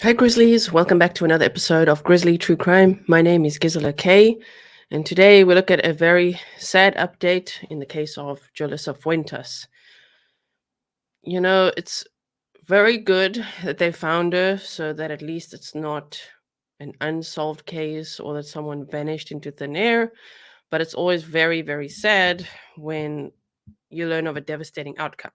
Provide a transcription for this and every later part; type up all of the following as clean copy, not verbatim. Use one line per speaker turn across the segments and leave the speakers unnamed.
Hi, Grizzlies. Welcome back to another episode of Grizzly True Crime. My name is Gisela K, and today we look at a very sad update in the case of Jolissa Fuentes. It's very good that they found her so that at least it's not an unsolved case or that someone vanished into thin air, but it's always very, very sad when you learn of a devastating outcome.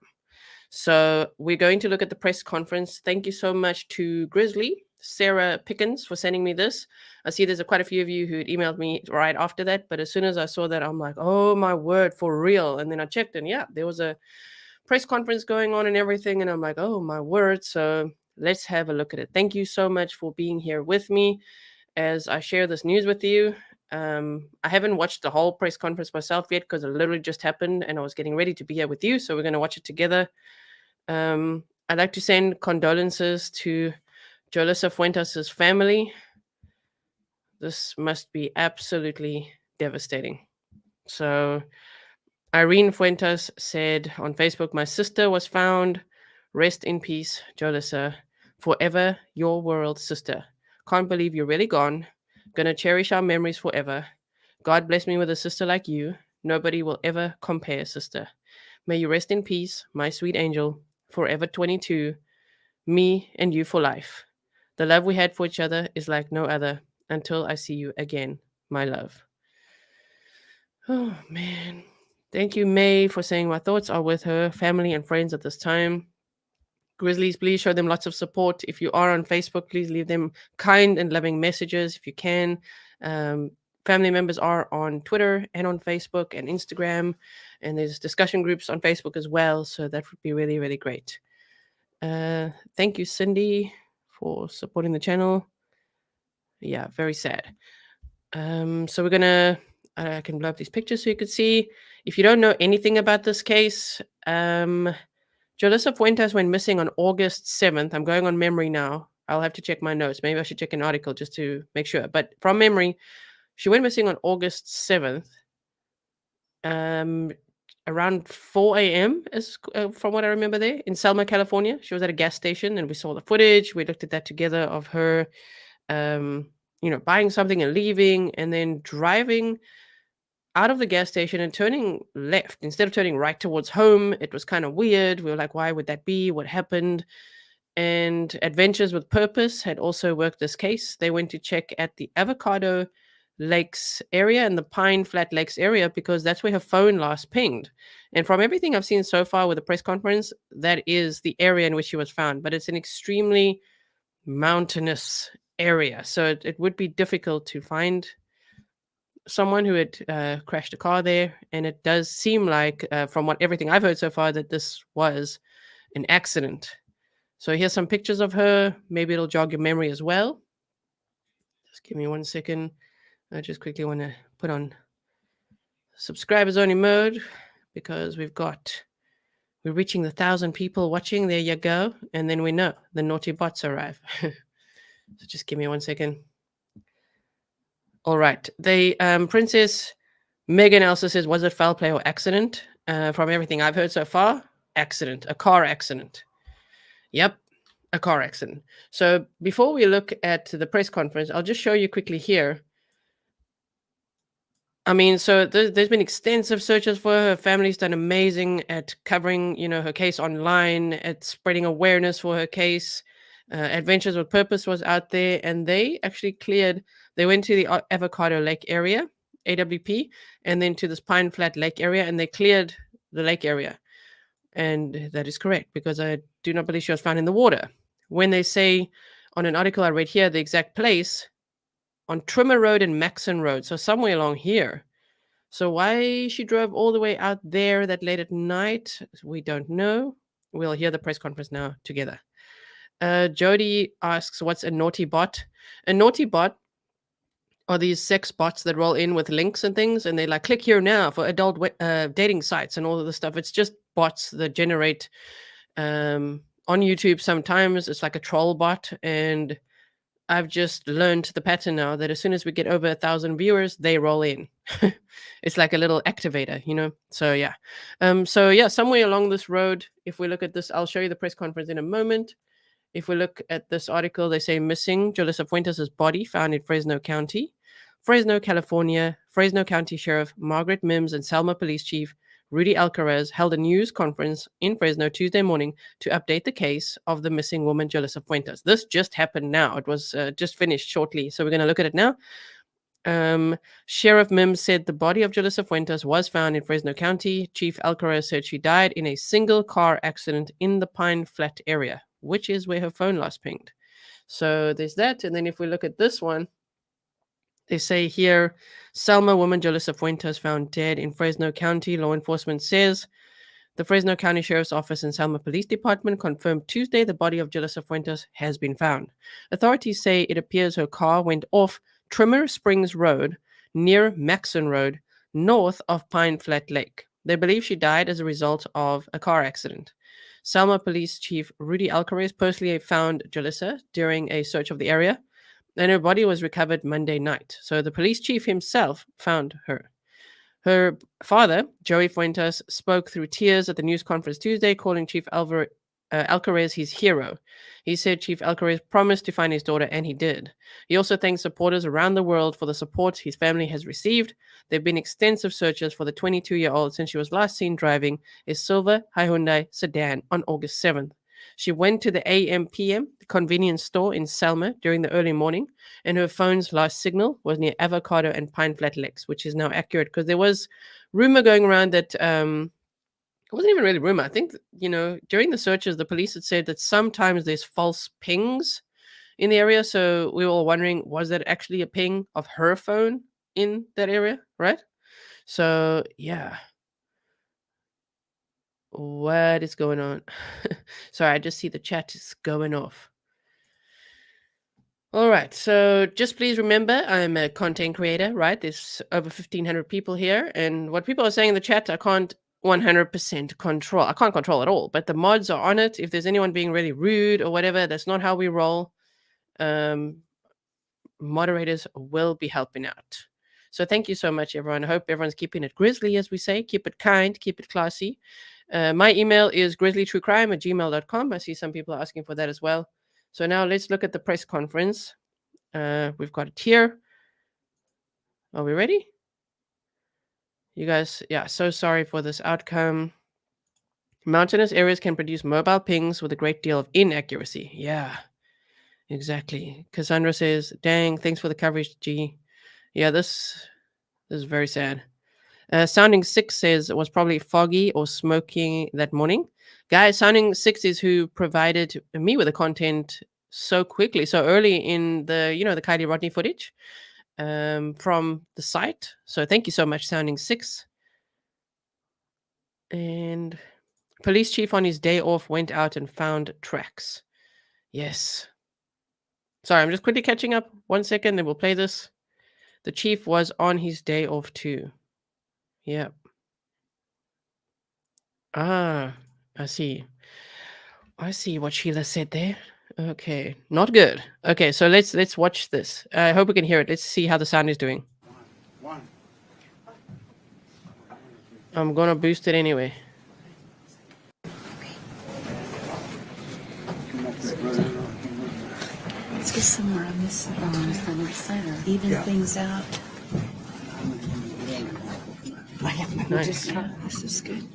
So we're going to look at the press conference. Thank you so much to Grizzly, Sarah Pickens, for sending me this. I see there's quite a few of you who had emailed me right after that, but as soon as I saw that, I'm like, oh my word, for real. And then I checked, and yeah, there was a press conference going on and everything, and I'm like, oh my word. So let's have a look at it. Thank you so much for being here with me as I share this news with you. I haven't watched the whole press conference myself yet because it literally just happened and I was getting ready to be here with you. So we're going to watch it together. I'd like to send condolences to Jolissa Fuentes' family. This must be absolutely devastating. So, Irene Fuentes said on Facebook, "My sister was found. Rest in peace, Jolissa. Forever your world, sister. Can't believe you're really gone. Gonna cherish our memories forever. God bless me with a sister like you. Nobody will ever compare, sister. May you rest in peace, my sweet angel. Forever 22. Me and you for life. The love we had for each other is like no other. Until I see you again, my love." Oh, man. Thank you, May, for saying my thoughts are with her family and friends at this time. Grizzlies, please show them lots of support. If you are on Facebook, please leave them kind and loving messages if you can. Um, Family members are on Twitter and on Facebook and Instagram, and there's discussion groups on Facebook as well. So that would be really, really great. Thank you, Cindy, for supporting the channel. Yeah, very sad. So we're gonna. I can blow up these pictures so you could see. If you don't know anything about this case, Jolissa Fuentes went missing on August 7th. I'm going on memory now. I'll have to check my notes. Maybe I should check an article just to make sure. But from memory, she went missing on August 7th. Around 4 a.m. is from what I remember there in Selma, California. She was at a gas station and we saw the footage. We looked at that together of her, buying something and leaving and then driving out of the gas station and turning left instead of turning right towards home. It was kind of weird. We were like, why would that be? What happened? And Adventures with Purpose had also worked this case. They went to check at the Avocado Lakes area and the Pine Flat Lakes area because that's where her phone last pinged. And from everything I've seen so far with the press conference, that is the area in which she was found. But it's an extremely mountainous area. So it would be difficult to find someone who had crashed a car there. And it does seem like, from everything I've heard so far, that this was an accident. So here's some pictures of her. Maybe it'll jog your memory as well. Just give me 1 second. I just quickly want to put on subscribers only mode because we're reaching the 1,000 people watching. There you go. And then we know the naughty bots arrive. So just give me 1 second. All right. The Princess Megan also says, was it foul play or accident? From everything I've heard so far, accident, a car accident. Yep, a car accident. So before we look at the press conference, I'll just show you quickly here. I mean, so there's been extensive searches for her. Her family's done amazing at covering, her case online, at spreading awareness for her case. Adventures with Purpose was out there, and they actually cleared. They went to the Avocado Lake area, AWP, and then to this Pine Flat Lake area, and they cleared the lake area. And that is correct because I do not believe she was found in the water. When they say on an article I read here, the exact place on Trimmer Road and Maxon Road, so somewhere along here. So why she drove all the way out there that late at night, we don't know. We'll hear the press conference now together. Jody asks, what's a naughty bot? A naughty bot are these sex bots that roll in with links and things, and they like click here now for adult dating sites and all of this stuff. It's just bots that generate on YouTube. Sometimes it's like a troll bot, and I've just learned the pattern now that as soon as we get over 1,000 viewers, they roll in. It's like a little activator, So yeah, somewhere along this road, if we look at this, I'll show you the press conference in a moment. If we look at this article, they say missing Jolissa Fuentes' body found in Fresno County. Fresno, California, Fresno County Sheriff Margaret Mims and Selma Police Chief Rudy Alcarez held a news conference in Fresno Tuesday morning to update the case of the missing woman, Jolissa Fuentes. This just happened now. It was just finished shortly. So we're going to look at it now. Sheriff Mims said the body of Jolissa Fuentes was found in Fresno County. Chief Alcaraz said she died in a single car accident in the Pine Flat area, which is where her phone last pinged. So there's that. And then if we look at this one, they say here, Selma woman Jolissa Fuentes found dead in Fresno County. Law enforcement says the Fresno County Sheriff's Office and Selma Police Department confirmed Tuesday the body of Jolissa Fuentes has been found. Authorities say it appears her car went off Trimmer Springs Road near Maxon Road, north of Pine Flat Lake. They believe she died as a result of a car accident. Selma Police Chief Rudy Alcarez personally found Jolissa during a search of the area, and her body was recovered Monday night. So the police chief himself found her. Her father, Joey Fuentes, spoke through tears at the news conference Tuesday, calling Chief Alcarez his hero. He said Chief Alcarez promised to find his daughter, and he did. He also thanked supporters around the world for the support his family has received. There have been extensive searches for the 22-year-old since she was last seen driving a silver Hyundai sedan on August 7th. She went to the AM/PM convenience store in Selma during the early morning, and her phone's last signal was near Avocado and Pine Flat Lakes, which is now accurate because there was rumor going around that it wasn't even really rumor. I think, during the searches, the police had said that sometimes there's false pings in the area. So we were all wondering, was that actually a ping of her phone in that area, right? So, yeah. What is going on? Sorry, I just see the chat is going off. All right, so just please remember, I'm a content creator, right? There's over 1,500 people here, and what people are saying in the chat, I can't 100% control. I can't control at all, but the mods are on it. If there's anyone being really rude or whatever, that's not how we roll. Moderators will be helping out. So thank you so much, everyone. I hope everyone's keeping it grizzly, as we say. Keep it kind, keep it classy. My email is grizzlytruecrime@gmail.com. I see some people are asking for that as well. So now let's look at the press conference. We've got it here. Are we ready? You guys, yeah, so sorry for this outcome. Mountainous areas can produce mobile pings with a great deal of inaccuracy. Yeah, exactly. Cassandra says, dang, thanks for the coverage, G. Yeah, this is very sad. Sounding 6 says it was probably foggy or smoking that morning. Guys, Sounding 6 is who provided me with the content so quickly, so early in the, the Kylie Rodney footage from the site. So thank you so much, Sounding 6. And police chief on his day off went out and found tracks. Yes. Sorry, I'm just quickly catching up. 1 second, then we'll play this. The chief was on his day off too. Yeah. Ah, I see. I see what Sheila said there. Okay, not good. Okay, so let's watch this. I hope we can hear it. Let's see how the sound is doing. I'm gonna boost it anyway.
Let's get somewhere on this side or even things out.
Nice.
This is good.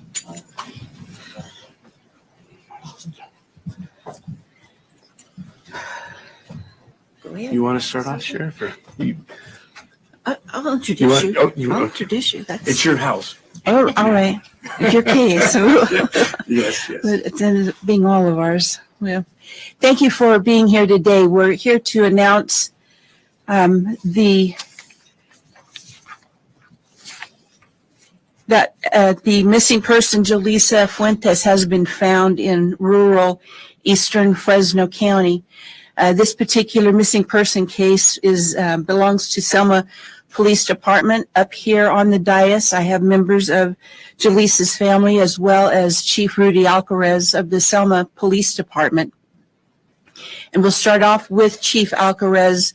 Go ahead.
You want to start off, Sheriff? Or
I'll introduce you. I'll
okay.
introduce you.
It's your house.
Oh, all right. It's your case.
Yes.
But it's ended up being all of ours. Well, thank you for being here today. We're here to announce that the missing person, Jolissa Fuentes, has been found in rural eastern Fresno County. This particular missing person case belongs to Selma Police Department. Up here on the dais, I have members of Jolissa's family as well as Chief Rudy Alcarez of the Selma Police Department. And we'll start off with Chief Alcarez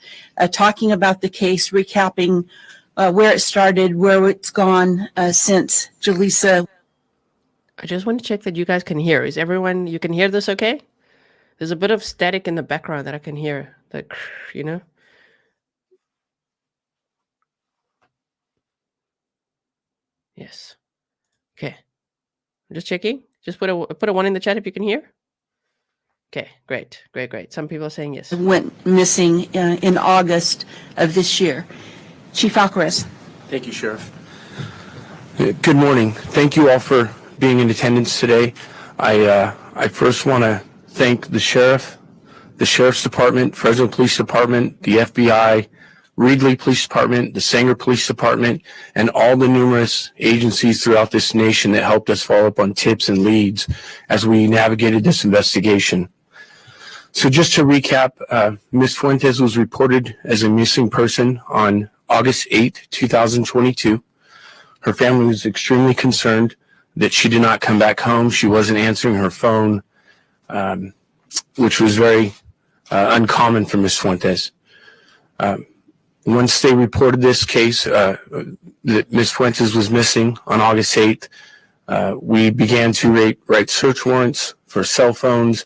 talking about the case, recapping where it started, where it's gone since Jolissa.
I just want to check that you guys can hear. Is everyone, you can hear this okay? There's a bit of static in the background that I can hear. Like, you know? Yes. Okay. I'm just checking. Just put a 1 in the chat if you can hear. Okay, great. Some people are saying yes.
Went missing in August of this year. Chief Alcarez.
Thank you, Sheriff. Good morning. Thank you all for being in attendance today. I first want to thank the Sheriff's Department, Fresno Police Department, the FBI, Ridley Police Department, the Sanger Police Department, and all the numerous agencies throughout this nation that helped us follow up on tips and leads as we navigated this investigation. So just to recap, Ms. Fuentes was reported as a missing person on August 8, 2022. Her family was extremely concerned that she did not come back home. She wasn't answering her phone, which was very uncommon for Ms. Fuentes. Once they reported this case, that Ms. Fuentes was missing on August 8th, we began to write search warrants for cell phones,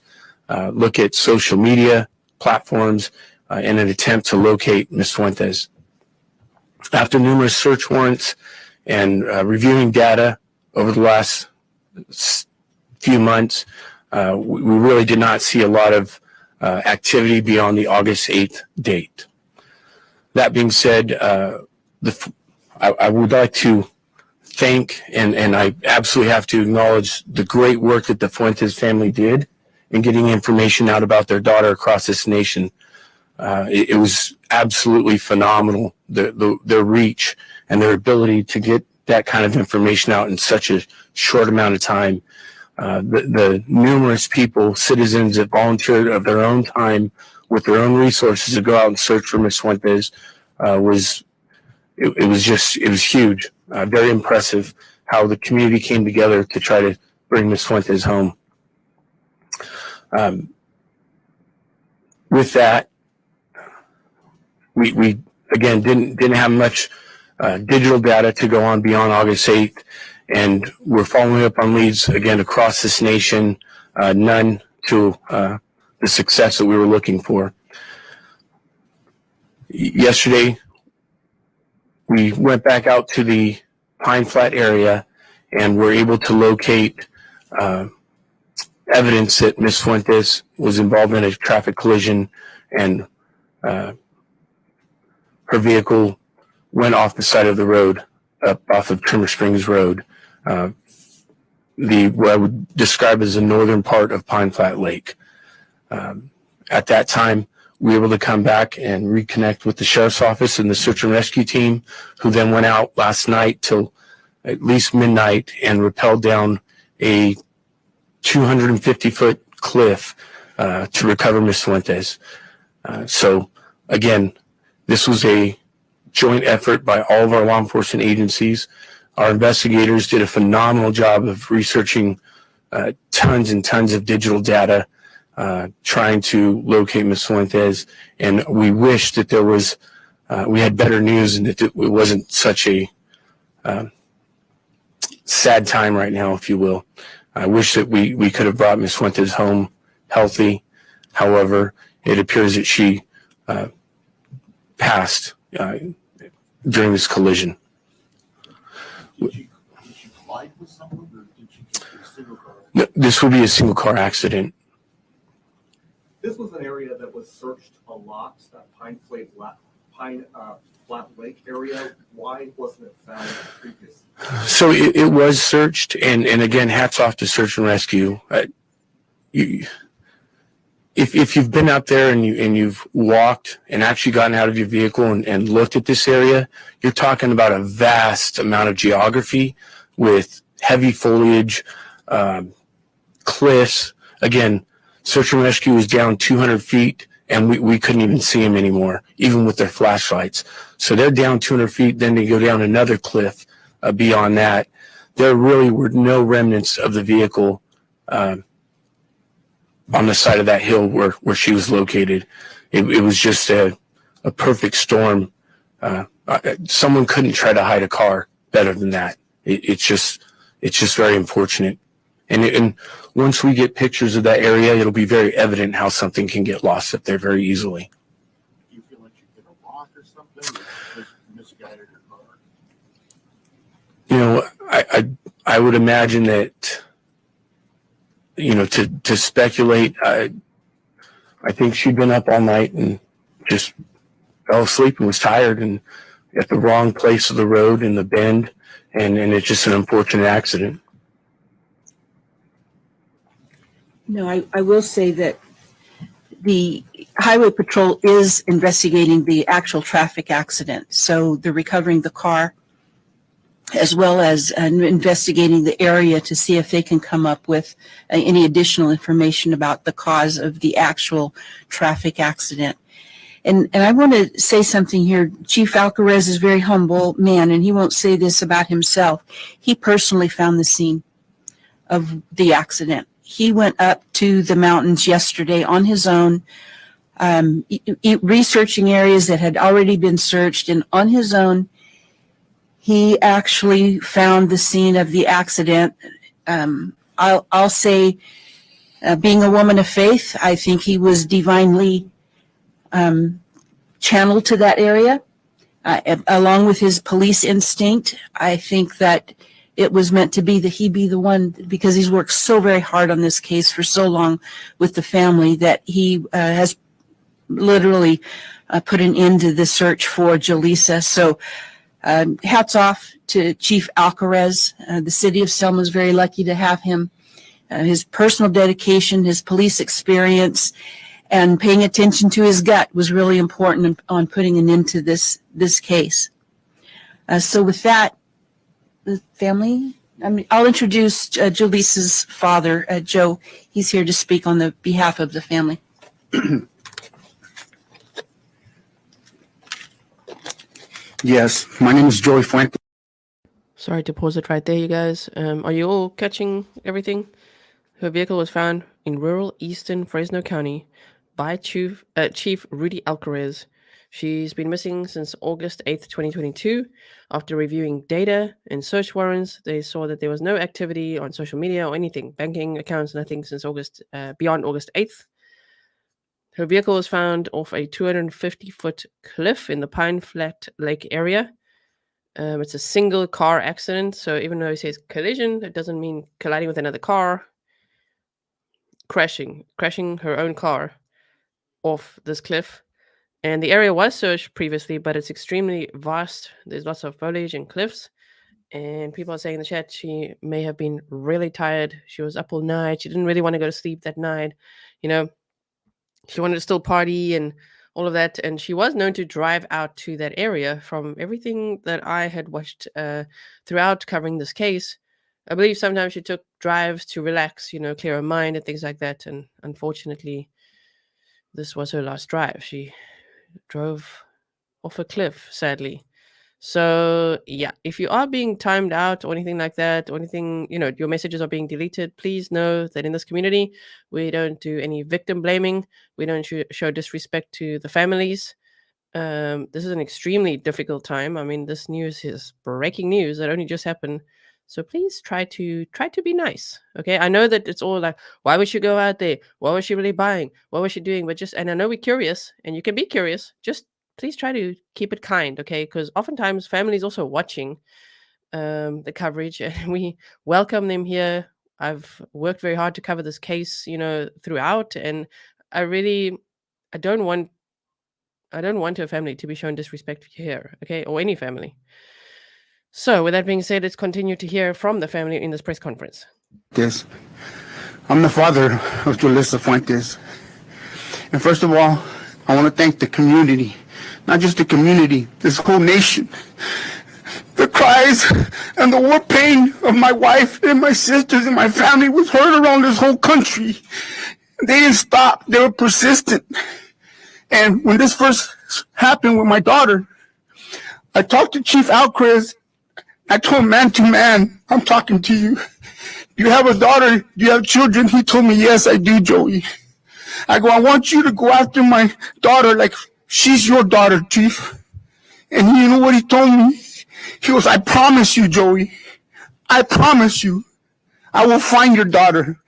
look at social media platforms in an attempt to locate Ms. Fuentes. After numerous search warrants and reviewing data over the last few months, we really did not see a lot of activity beyond the August 8th date. That being said, I would like to thank and I absolutely have to acknowledge the great work that the Fuentes family did in getting information out about their daughter across this nation. It was absolutely phenomenal, their reach and their ability to get that kind of information out in such a short amount of time. The numerous people, citizens that volunteered of their own time with their own resources to go out and search for Ms. Fuentes was huge. Very impressive how the community came together to try to bring Ms. Fuentes home. With that, we again didn't have much digital data to go on beyond August 8th, and we're following up on leads again across this nation, none to the success that we were looking for. Yesterday, we went back out to the Pine Flat area and were able to locate evidence that Ms. Fuentes was involved in a traffic collision, and her vehicle went off the side of the road, up off of Trimmer Springs Road, what I would describe as the northern part of Pine Flat Lake. At that time, we were able to come back and reconnect with the sheriff's office and the search and rescue team, who then went out last night till at least midnight and rappelled down a 250-foot cliff to recover Ms. Fuentes. So again, this was a joint effort by all of our law enforcement agencies. Our investigators did a phenomenal job of researching tons and tons of digital data, trying to locate Ms. Fuentes, and we wish that there was, we had better news and that it wasn't such a sad time right now, if you will. I wish that we could have brought Ms. Fuentes home healthy. However, it appears that she passed during this collision.
Did she collide with someone, or did she get a single car?
No, this would be a single car accident.
This was an area that was searched a lot, that Pine Flat Lake area. Why wasn't it found previously?
So it was searched, and again, hats off to search and rescue. If you've been out there and you've walked and actually gotten out of your vehicle and looked at this area, you're talking about a vast amount of geography with heavy foliage, cliffs. Again, search and rescue was down 200 feet, and we couldn't even see them anymore, even with their flashlights. So they're down 200 feet, then they go down another cliff beyond that. There really were no remnants of the vehicle on the side of that hill where she was located. It was just a perfect storm. Someone couldn't try to hide a car better than that. It's just very unfortunate. And once we get pictures of that area, it'll be very evident how something can get lost up there very easily.
Do you feel like you hit a rock or something? Or just misguided your car?
You know, I would imagine that, you know, to speculate, I think she'd been up all night and just fell asleep and was tired and at the wrong place of the road in the bend, and it's just an unfortunate accident.
No, I will say that the Highway Patrol is investigating the actual traffic accident. So they're recovering the car as well as investigating the area to see if they can come up with any additional information about the cause of the actual traffic accident. And I want to say something here. Chief Alcarez is a very humble man, and he won't say this about himself. He personally found the scene of the accident. He went up to the mountains yesterday on his own, researching areas that had already been searched, and on his own, he actually found the scene of the accident. I'll say, being a woman of faith, I think he was divinely channeled to that area, along with his police instinct. I think that it was meant to be that he be the one, because he's worked so very hard on this case for so long with the family, that he has literally put an end to the search for Jolissa. So hats off to Chief Alcarez. The city of Selma is very lucky to have him. His personal dedication, his police experience, and paying attention to his gut was really important on putting an end to this case. So with that, the family, I'll introduce Jolissa's father, Joe. He's here to speak on the behalf of the family.
Yes, my name is Jolissa Fuentes.
Sorry to pause it right there, you guys. Are you all catching everything? Her vehicle was found in rural eastern Fresno County by Chief Rudy Alcarez. She's been missing since August 8th, 2022. After reviewing data and search warrants, they saw that there was no activity on social media or anything, banking accounts, nothing since beyond August 8th. Her vehicle was found off a 250-foot cliff in the Pine Flat Lake area. It's a single car accident, so even though it says collision, it doesn't mean colliding with another car. Crashing her own car off this cliff. And the area was searched previously, but it's extremely vast. There's lots of foliage and cliffs. And people are saying in the chat she may have been really tired. She was up all night. She didn't really want to go to sleep that night. You know, she wanted to still party and all of that. And she was known to drive out to that area. From everything that I had watched throughout covering this case, I believe sometimes she took drives to relax, you know, clear her mind and things like that. And unfortunately, this was her last drive. She drove off a cliff, sadly. So yeah, if you are being timed out or anything like that, or anything, you know, your messages are being deleted, please know that in this community, we don't do any victim blaming. We don't show disrespect to the families. This is an extremely difficult time. I mean, this news is breaking news that only just happened. So please try to be nice. Okay. I know that it's all like, why would she go out there? What was she really buying? What was she doing? But and I know we're curious, and you can be curious. Just please try to keep it kind. Okay. Because oftentimes families also watching the coverage, and we welcome them here. I've worked very hard to cover this case, you know, throughout. And I don't want her family to be shown disrespect here. Okay. Or any family. So, with that being said, let's continue to hear from the family in this press conference.
Yes, I'm the father of Jolissa Fuentes. And first of all, I want to thank the community, not just the community, this whole nation. The cries and the war pain of my wife and my sisters and my family was heard around this whole country. They didn't stop. They were persistent. And when this first happened with my daughter, I talked to Chief Alcaraz. I told him, man to man, I'm talking to you. Do you have a daughter? Do you have children? He told me, yes, I do, Joey. I go, I want you to go after my daughter like she's your daughter, Chief. And you know what he told me? He goes, I promise you, Joey. I promise you. I will find your daughter.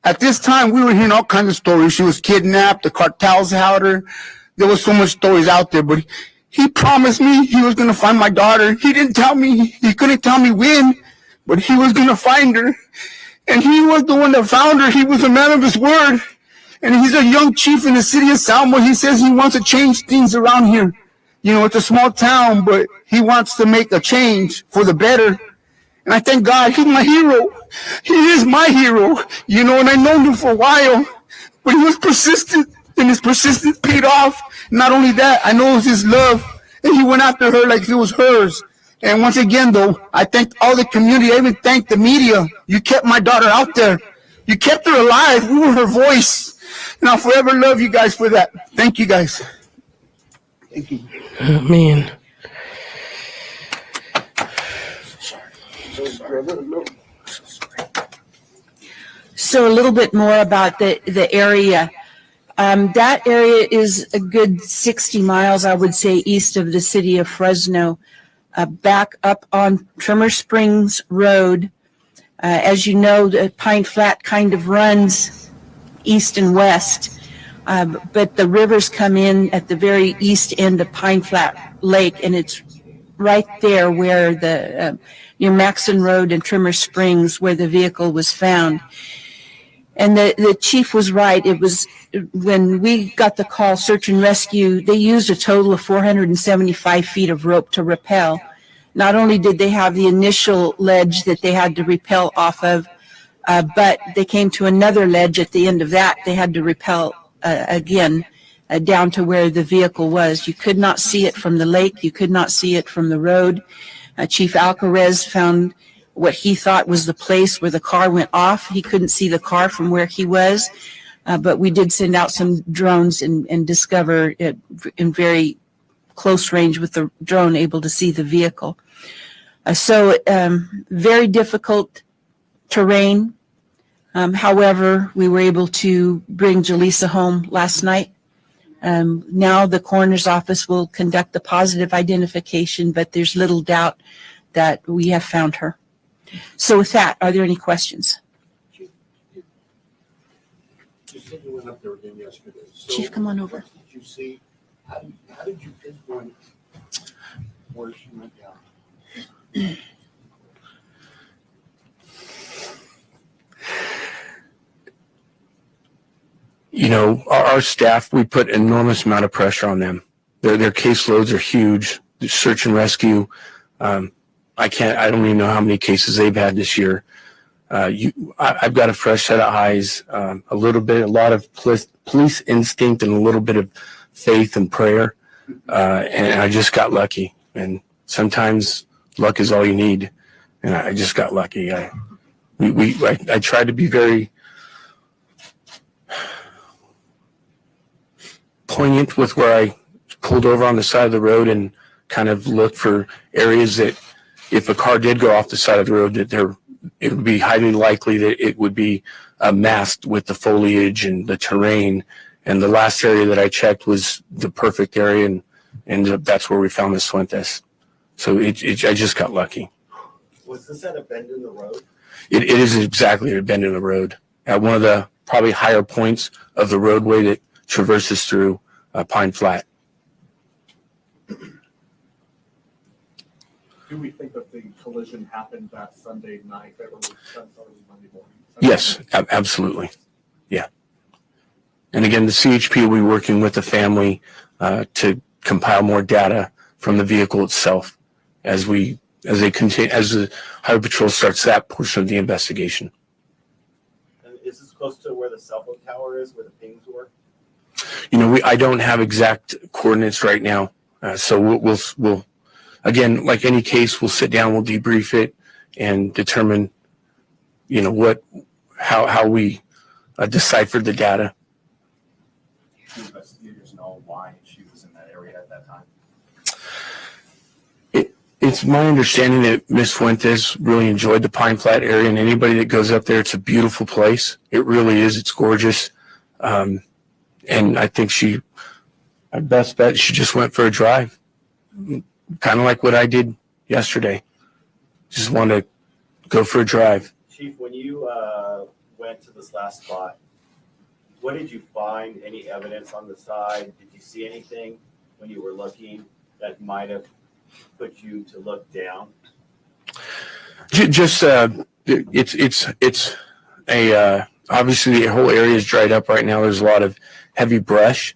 At this time, we were hearing all kinds of stories. She was kidnapped, the cartels had her. There was so much stories out there, but he promised me he was going to find my daughter. He didn't tell me, he couldn't tell me when, but he was going to find her. And he was the one that found her. He was a man of his word. And he's a young chief in the city of Selma. He says he wants to change things around here. You know, it's a small town, but he wants to make a change for the better. And I thank God, he's my hero. He is my hero, you know, and I've known him for a while. But he was persistent, and his persistence paid off. Not only that, I know it was his love, and he went after her like it was hers. And once again, though, I thank all the community. I even thank the media. You kept my daughter out there. You kept her alive. We were her voice. And I'll forever love you guys for that. Thank you, guys. Thank you.
Oh, man.
So a little bit more about the area. That area is a good 60 miles, I would say, east of the city of Fresno, back up on Trimmer Springs Road. As you know, the Pine Flat kind of runs east and west, but the rivers come in at the very east end of Pine Flat Lake, and it's right there where the near Maxon Road and Trimmer Springs, where the vehicle was found. And the chief was right. It was when we got the call, search and rescue, they used a total of 475 feet of rope to rappel. Not only did they have the initial ledge that they had to rappel off of, but they came to another ledge at the end of that. They had to rappel again down to where the vehicle was. You could not see it from the lake. You could not see it from the road. Chief Alcarez found what he thought was the place where the car went off. He couldn't see the car from where he was, but we did send out some drones and discover it in very close range with the drone, able to see the vehicle. So very difficult terrain. However, we were able to bring Jolissa home last night. Now the coroner's office will conduct the positive identification, but there's little doubt that we have found her. So with that, are there any questions?
You said you went up there again yesterday. So
Chief, come on over.
What did you see? How did you pinpoint where she went down?
You know, our staff, we put enormous amount of pressure on them. Their caseloads are huge. The search and rescue, I don't even know how many cases they've had this year. I've got a fresh set of eyes, a lot of police instinct, and a little bit of faith and prayer. And I just got lucky. And sometimes luck is all you need. And I just got lucky. I tried to be very poignant with where I pulled over on the side of the road and kind of looked for areas that if a car did go off the side of the road, that it would be highly likely that it would be masked with the foliage and the terrain. And the last area that I checked was the perfect area, and that's where we found Miss Fuentes. So I just got lucky.
Was this at a bend in the road?
It is exactly at a bend in the road, at one of the probably higher points of the roadway that traverses through Pine Flat.
Do we think that the collision happened that Sunday night, that early Monday morning?
Yes, absolutely. Yeah. And again, the CHP will be working with the family to compile more data from the vehicle itself as the Highway Patrol starts that portion of the investigation.
And is this close to where the cell phone tower is, where the pings were?
You know, I don't have exact coordinates right now, so we'll again, like any case, we'll sit down, we'll debrief it, and determine, you know, how we deciphered the data.
Do investigators know why she was in that area at that time?
It's my understanding that Miss Fuentes really enjoyed the Pine Flat area, and anybody that goes up there, it's a beautiful place. It really is. It's gorgeous. And I think my best bet, she just went for a drive. Kind of like what I did yesterday. Just wanted to go for a drive.
Chief, Chief, when you went to this last spot, what did you find? Any evidence on the side? Did you see anything when you were looking that might have put you to look down?
Just it's a obviously the whole area is dried up right now. There's a lot of heavy brush.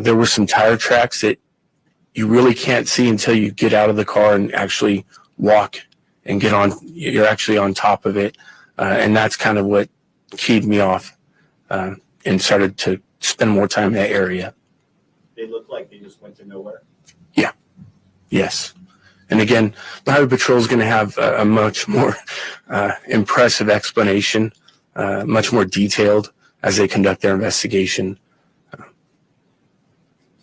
There were some tire tracks that you really can't see until you get out of the car and actually walk and get on. You're actually on top of it, and that's kind of what keyed me off and started to spend more time in that area.
They look like they just went to nowhere.
Yes. And again, the Highway Patrol is going to have a much more impressive explanation, much more detailed as they conduct their investigation.
Do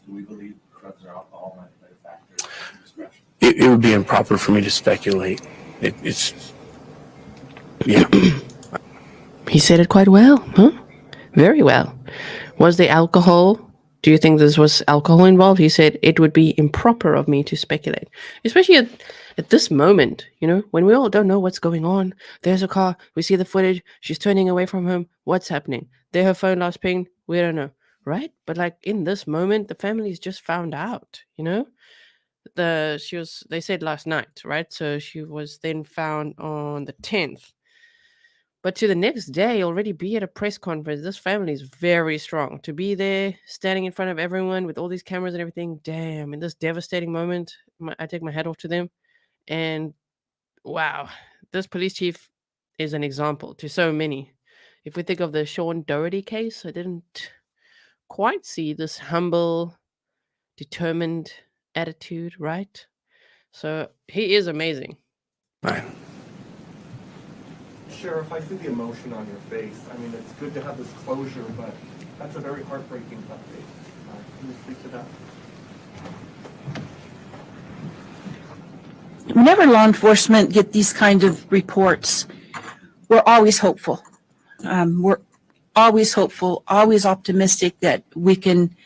we believe drugs or alcohol might play a factor in discretion?
It would be improper for me to speculate. It's yeah.
He said it quite well, huh? Very well. Was the alcohol? Do you think this was alcohol involved? He said it would be improper of me to speculate, especially at this moment, when we all don't know what's going on. There's a car. We see the footage. She's turning away from him. What's happening? There, her phone last pinged. We don't know, right? But like in this moment, the family's just found out, They said last night, right? So she was then found on the 10th. But to the next day, already be at a press conference. This family is very strong. To be there, standing in front of everyone with all these cameras and everything, damn, in this devastating moment, I take my hat off to them. And wow, this police chief is an example to so many. If we think of the Sean Doherty case, I didn't quite see this humble, determined attitude, right? So he is amazing.
Right.
Sheriff, I see the emotion on your face. I mean, it's good to have this closure, but that's a very heartbreaking update. Can you speak to that?
Whenever law enforcement get these kind of reports, we're always hopeful. We're always hopeful, always optimistic that we can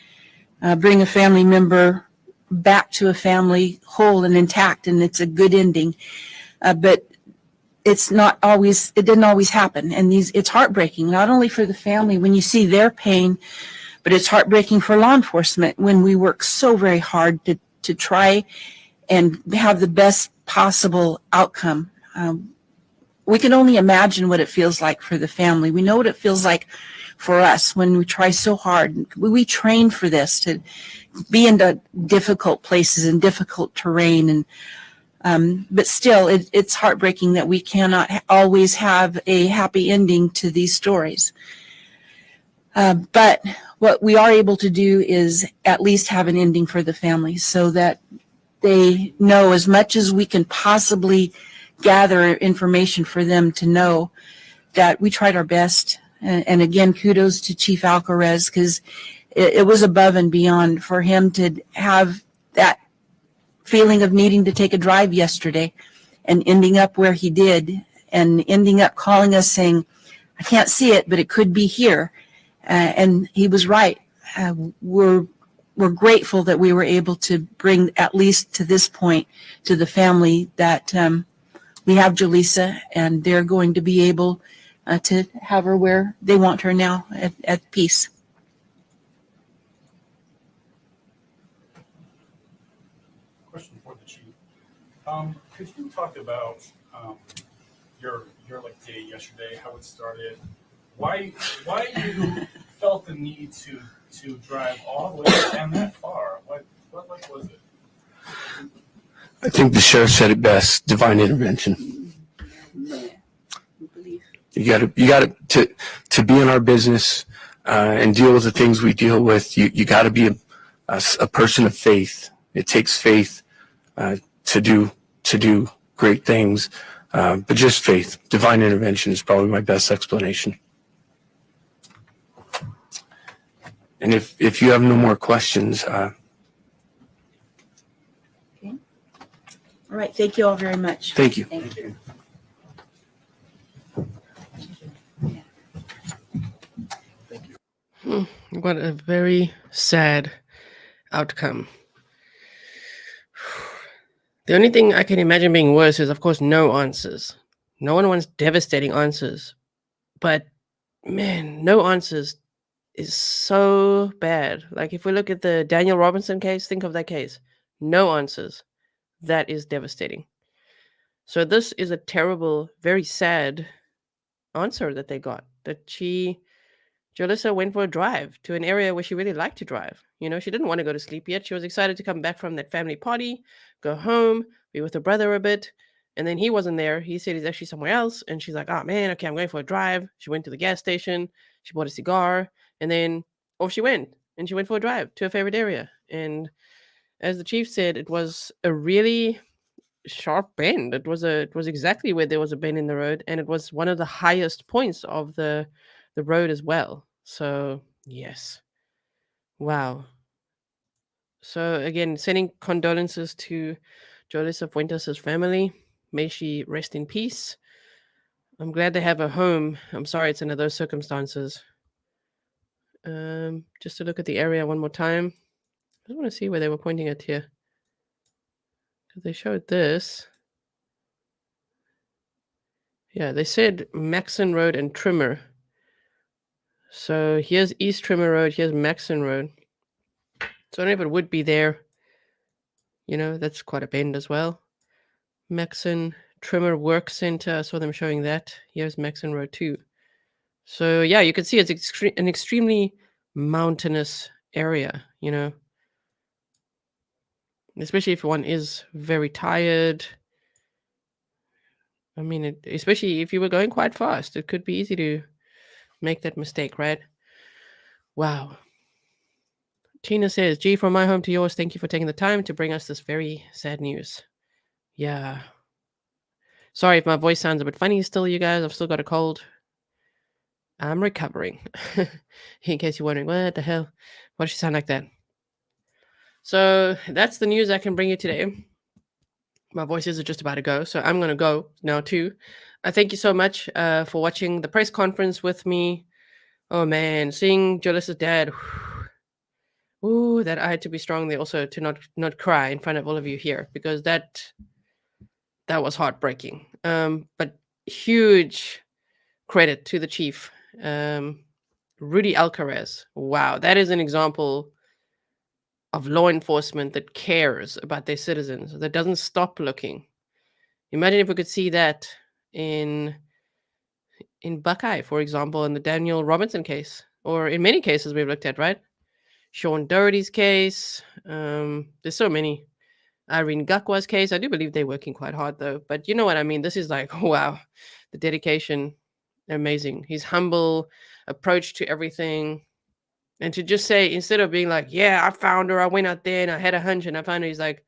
bring a family member back to a family whole and intact, and it's a good ending. But it didn't always happen. And it's heartbreaking, not only for the family when you see their pain, but it's heartbreaking for law enforcement when we work so very hard to try and have the best possible outcome. We can only imagine what it feels like for the family. We know what it feels like for us when we try so hard. We train for this, to be into difficult places and difficult terrain, and but still, it's heartbreaking that we cannot always have a happy ending to these stories. But what we are able to do is at least have an ending for the family, so that they know, as much as we can possibly gather information for them to know, that we tried our best. And again, kudos to Chief Alcarez, because it was above and beyond for him to have that feeling of needing to take a drive yesterday and ending up where he did, and ending up calling us saying, I can't see it, but it could be here. And he was right. We're grateful that we were able to bring, at least to this point, to the family that we have Jolissa, and they're going to be able to have her where they want her now, at peace.
Question for the chief. Could you talk about your like day yesterday, how it started, why you felt the need to drive all the way down that far? What like was it?
I think the sheriff said it best: divine intervention. You got to be in our business and deal with the things we deal with. You got to be a person of faith. It takes faith to do great things, but just faith. Divine intervention is probably my best explanation. And if you have no more questions,
Okay. All right. Thank you all very much.
thank you.
Thank you.
What a very sad outcome. The only thing I can imagine being worse is, of course, no answers. No one wants devastating answers. But man, no answers is so bad. Like if we look at the Daniel Robinson case, think of that case. No answers. That is devastating. So this is a terrible, very sad answer that they got. That Jolissa went for a drive to an area where she really liked to drive. You know, she didn't want to go to sleep yet. She was excited to come back from that family party, go home, be with her brother a bit. And then he wasn't there. He said he's actually somewhere else. And she's like, oh man, okay, I'm going for a drive. She went to the gas station. She bought a cigar. And then off she went. And she went for a drive to her favorite area. And as the chief said, it was a really sharp bend. It was exactly where there was a bend in the road, and it was one of the highest points of the road as well. So yes, wow. So again, sending condolences to Jolissa Fuentes' family. May she rest in peace. I'm glad they have a home. I'm sorry it's under those circumstances. Just to look at the area one more time. I just want to see where they were pointing at here. Because they showed this. Yeah, they said Maxon Road and Trimmer. So here's East Trimmer Road, here's Maxon Road. So I don't know if it would be there. You know, that's quite a bend as well. Maxon Trimmer Work Center, I saw them showing that. Here's Maxon Road too. So yeah, you can see it's an extremely mountainous area, you know. Especially if one is very tired. I mean, especially if you were going quite fast, it could be easy to make that mistake, right? Wow. Tina says, G, from my home to yours, thank you for taking the time to bring us this very sad news. Yeah. Sorry if my voice sounds a bit funny still, you guys. I've still got a cold. I'm recovering. In case you're wondering, what the hell? Why does she sound like that? So that's the news I can bring you today. My voices are just about to go, so I'm going to go now too. Thank you so much for watching the press conference with me. Oh man, seeing Jolissa's dad. Ooh, that I had to be strong there also to not cry in front of all of you here, because that was heartbreaking. But huge credit to the chief, Rudy Alcarez. Wow, that is an example of law enforcement that cares about their citizens, that doesn't stop looking. Imagine if we could see that in Buckeye, for example, in the Daniel Robinson case, or in many cases we've looked at, right? Sean Doherty's case. There's so many. Irene Gakwa's case. I do believe they're working quite hard though. But you know what I mean? This is like, wow, the dedication, amazing. His humble approach to everything. And to just say, instead of being like, yeah, I found her, I went out there and I had a hunch and I found her, he's like,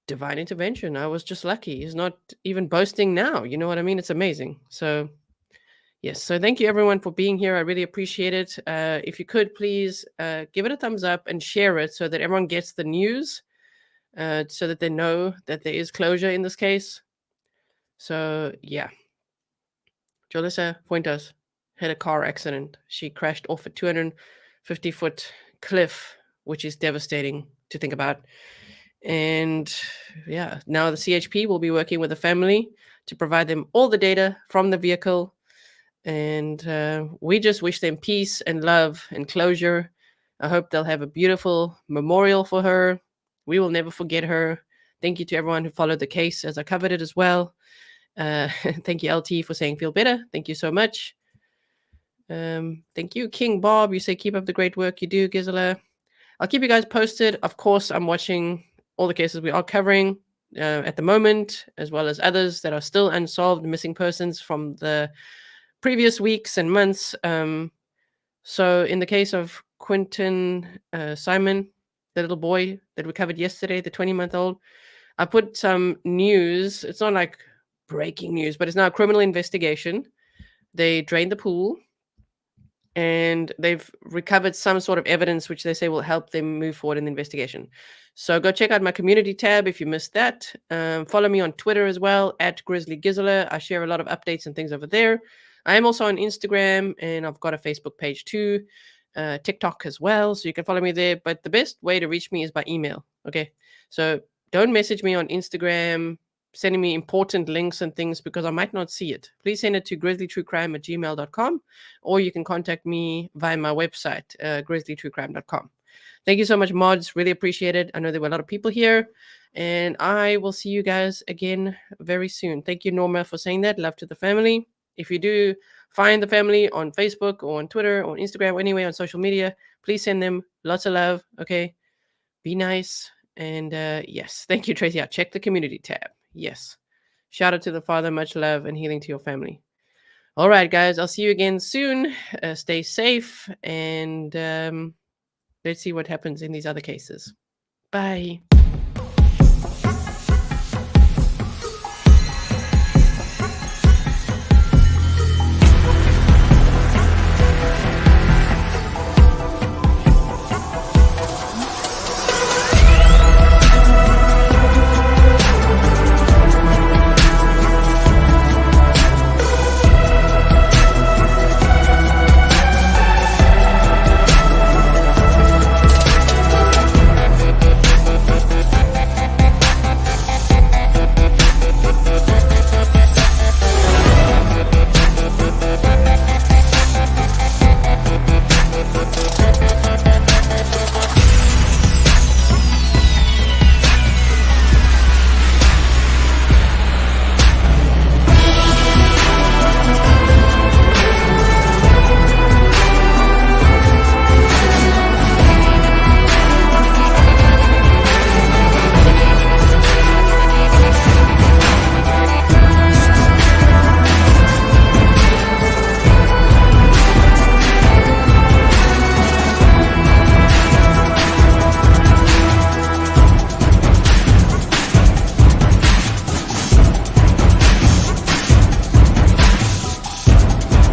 divine intervention. I was just lucky. He's not even boasting now. You know what I mean? It's amazing. So yes. So thank you everyone for being here. I really appreciate it. If you could please give it a thumbs up and share it so that everyone gets the news, so that they know that there is closure in this case. So yeah. Jolissa Fuentes had a car accident. She crashed off a 250-foot cliff, which is devastating to think about. And yeah, now the CHP will be working with the family to provide them all the data from the vehicle. And we just wish them peace and love and closure. I hope they'll have a beautiful memorial for her. We will never forget her. Thank you to everyone who followed the case as I covered it as well. Thank you, LT, for saying feel better. Thank you so much. Thank you, King Bob. You say keep up the great work you do, Gisela. I'll keep you guys posted. Of course, I'm watching all the cases we are covering at the moment, as well as others that are still unsolved, missing persons from the previous weeks and months. So in the case of Quentin Simon, the little boy that we covered yesterday, the 20-month-old, I put some news. It's not like breaking news, but it's now a criminal investigation. They drained the pool and they've recovered some sort of evidence which they say will help them move forward in the investigation. So go check out my community tab if you missed that. Follow me on Twitter as well, at Grizzly Gisela. I share a lot of updates and things over there. I am also on Instagram, and I've got a Facebook page too, TikTok as well, so you can follow me there. But the best way to reach me is by email, okay? So don't message me on Instagram sending me important links and things because I might not see it, please send it to grizzlytruecrime@gmail.com, or you can contact me via my website, grizzlytruecrime.com. Thank you so much, mods. Really appreciate it. I know there were a lot of people here, and I will see you guys again very soon. Thank you, Norma, for saying that. Love to the family. If you do find the family on Facebook or on Twitter or on Instagram or anywhere on social media, please send them lots of love. Okay. Be nice. And yes, thank you, Tracy. I'll check the community tab. Yes. Shout out to the Father. Much love and healing to your family. All right, guys. I'll see you again soon. Stay safe. And let's see what happens in these other cases. Bye.